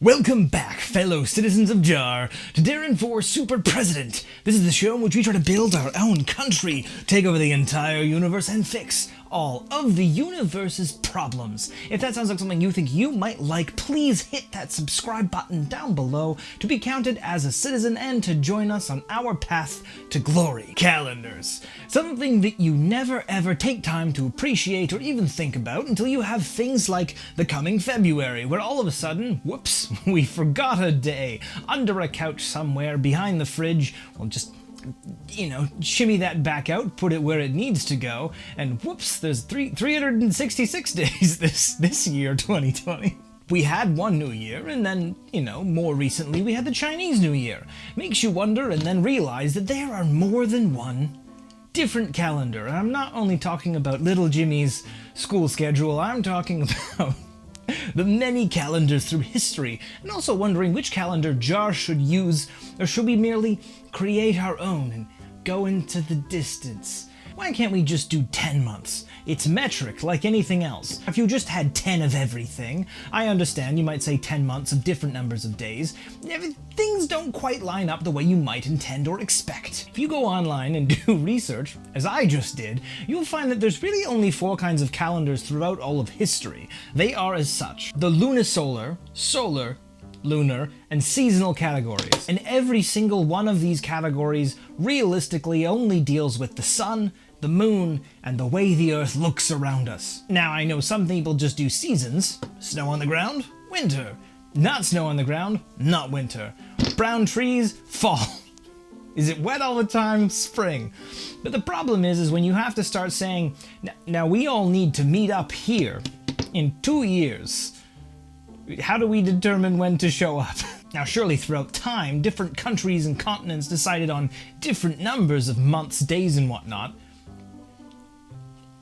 Welcome back, fellow citizens of Jar, to Deron for Super President. This is the show in which we try to build our own country, take over the entire universe, and fix all of the universe's problems. If that sounds like something you think you might like, please hit that subscribe button down below to be counted as a citizen and to join us on our path to glory. Calendars. Something that you never ever take time to appreciate or even think about until you have things like the coming February, where all of a sudden, whoops, we forgot a day under a couch somewhere behind the fridge. Well, just shimmy that back out, put it where it needs to go, and whoops, there's 366 days this year, 2020. We had one New Year, and then, more recently we had the Chinese New Year. Makes you wonder and then realize that there are more than one different calendar. And I'm not only talking about little Jimmy's school schedule, I'm talking about the many calendars through history, and also wondering which calendar Jar should use, or should we merely create our own and go into the distance? Why can't we just do 10 months? It's metric like anything else. If you just had 10 of everything, I understand you might say 10 months of different numbers of days. Things don't quite line up the way you might intend or expect. If you go online and do research, as I just did, you'll find that there's really only 4 kinds of calendars throughout all of history. They are as such: the lunisolar, solar, lunar, and seasonal categories. And every single one of these categories realistically only deals with the sun, the moon, and the way the earth looks around us. Now, I know some people just do seasons: snow on the ground, winter; not snow on the ground, not winter; brown trees, fall; is it wet all the time, spring. But the problem is when you have to start saying, now we all need to meet up here in 2 years. How do we determine when to show up? Now, surely throughout time, different countries and continents decided on different numbers of months, days, and whatnot.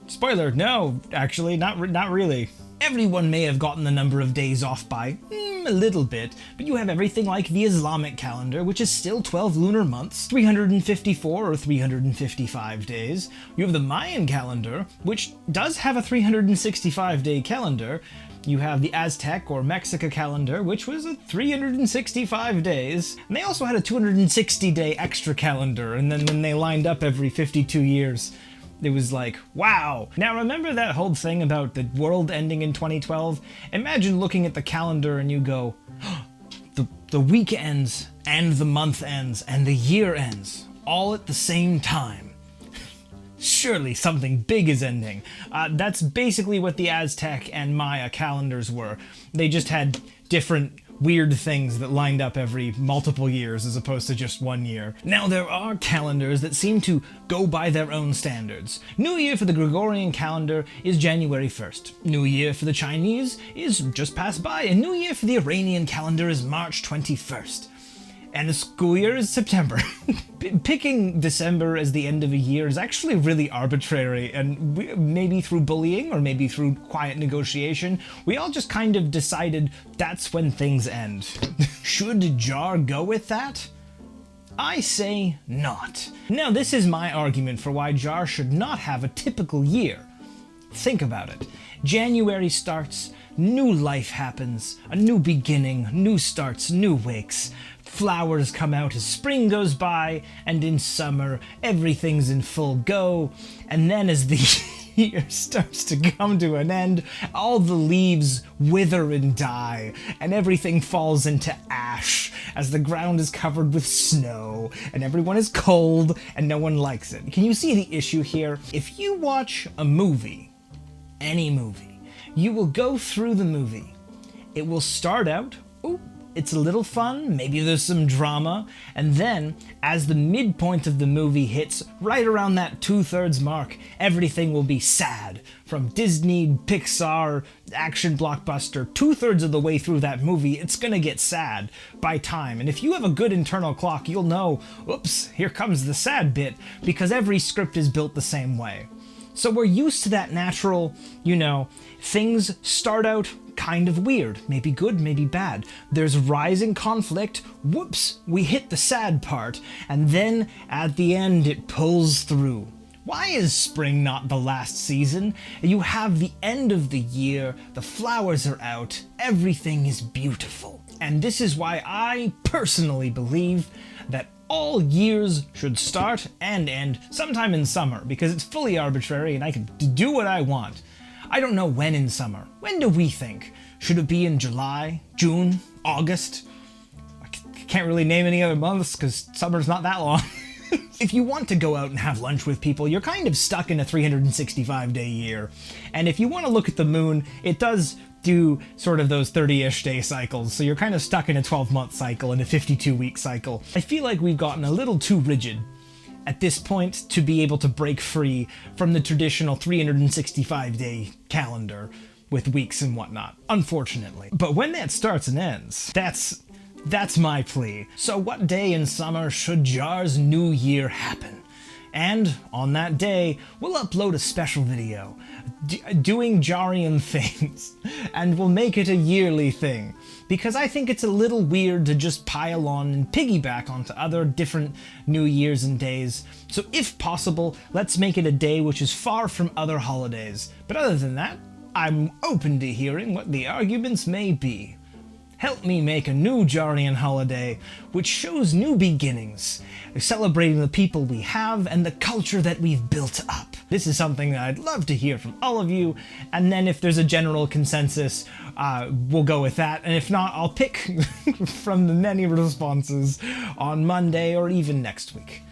Spoiler, no, actually, not really. Everyone may have gotten the number of days off by a little bit, but you have everything like the Islamic calendar, which is still 12 lunar months, 354 or 355 days. You have the Mayan calendar, which does have a 365-day calendar. You have the Aztec or Mexica calendar, which was a 365 days. And they also had a 260-day extra calendar, and then when they lined up every 52 years, it was like, wow. Now, remember that whole thing about the world ending in 2012? Imagine looking at the calendar and you go, the week ends, and the month ends, and the year ends, all at the same time. Surely something big is ending. That's basically what the Aztec and Maya calendars were. They just had different weird things that lined up every multiple years as opposed to just 1 year. Now, there are calendars that seem to go by their own standards. New Year for the Gregorian calendar is January 1st. New Year for the Chinese is just passed by, and New Year for the Iranian calendar is March 21st. And the school year is September. Picking December as the end of a year is actually really arbitrary, and maybe through bullying or maybe through quiet negotiation, we all just kind of decided that's when things end. Should Jar go with that? I say not. Now, this is my argument for why Jar should not have a typical year. Think about it. January starts, new life happens, a new beginning, new starts, new wakes. Flowers come out as spring goes by, and in summer, everything's in full go. And then as the year starts to come to an end, all the leaves wither and die, and everything falls into ash as the ground is covered with snow, and everyone is cold, and no one likes it. Can you see the issue here? If you watch a movie, any movie, you will go through the movie. It will start out, it's a little fun, maybe there's some drama, and then, as the midpoint of the movie hits, right around that 2/3 mark, everything will be sad. From Disney, Pixar, action blockbuster, 2/3 of the way through that movie, it's gonna get sad by time. And if you have a good internal clock, you'll know, oops, here comes the sad bit, because every script is built the same way. So we're used to that natural, things start out kind of weird, maybe good, maybe bad. There's rising conflict, whoops, we hit the sad part, and then at the end it pulls through. Why is spring not the last season? You have the end of the year, the flowers are out, everything is beautiful. And this is why I personally believe that all years should start and end sometime in summer, because it's fully arbitrary and I can do what I want. I don't know when in summer. When do we think? Should it be in July, June, August? I can't really name any other months because summer's not that long. If you want to go out and have lunch with people, you're kind of stuck in a 365-day year. And if you want to look at the moon, it does do sort of those 30-ish day cycles, so you're kind of stuck in a 12-month cycle and a 52-week cycle. I feel like we've gotten a little too rigid at this point to be able to break free from the traditional 365-day calendar with weeks and whatnot, unfortunately. But when that starts and ends, that's my plea. So what day in summer should Jar's New Year happen? And on that day, we'll upload a special video doing Jarian things, and we'll make it a yearly thing, because I think it's a little weird to just pile on and piggyback onto other different New Years and days. So if possible, let's make it a day which is far from other holidays. But other than that, I'm open to hearing what the arguments may be. Help me make a new Jarian holiday which shows new beginnings, celebrating the people we have and the culture that we've built up. This is something that I'd love to hear from all of you, and then if there's a general consensus, we'll go with that, and if not, I'll pick from the many responses on Monday or even next week.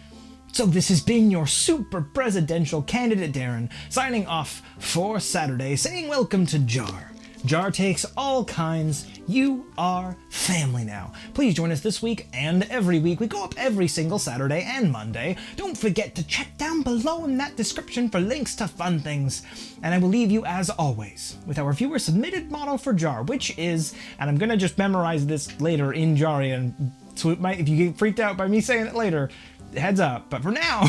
So this has been your super presidential candidate Deron, signing off for Saturday, saying welcome to Jar. Jar takes all kinds. You are family now. Please join us this week and every week. We go up every single Saturday and Monday. Don't forget to check down below in that description for links to fun things. And I will leave you, as always, with our viewer submitted motto for Jar, which is, and I'm gonna just memorize this later in Jarian, so it might, if you get freaked out by me saying it later, heads up. But for now,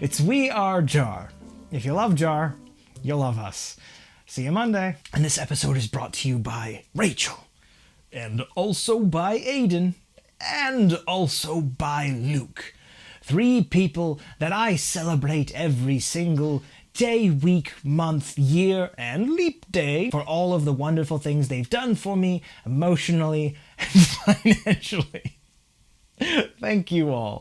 it's "We are Jar." If you love Jar, you'll love us. See you Monday. And this episode is brought to you by Rachel, and also by Aiden, and also by Luke. 3 people that I celebrate every single day, week, month, year, and leap day for all of the wonderful things they've done for me emotionally and financially. Thank you all.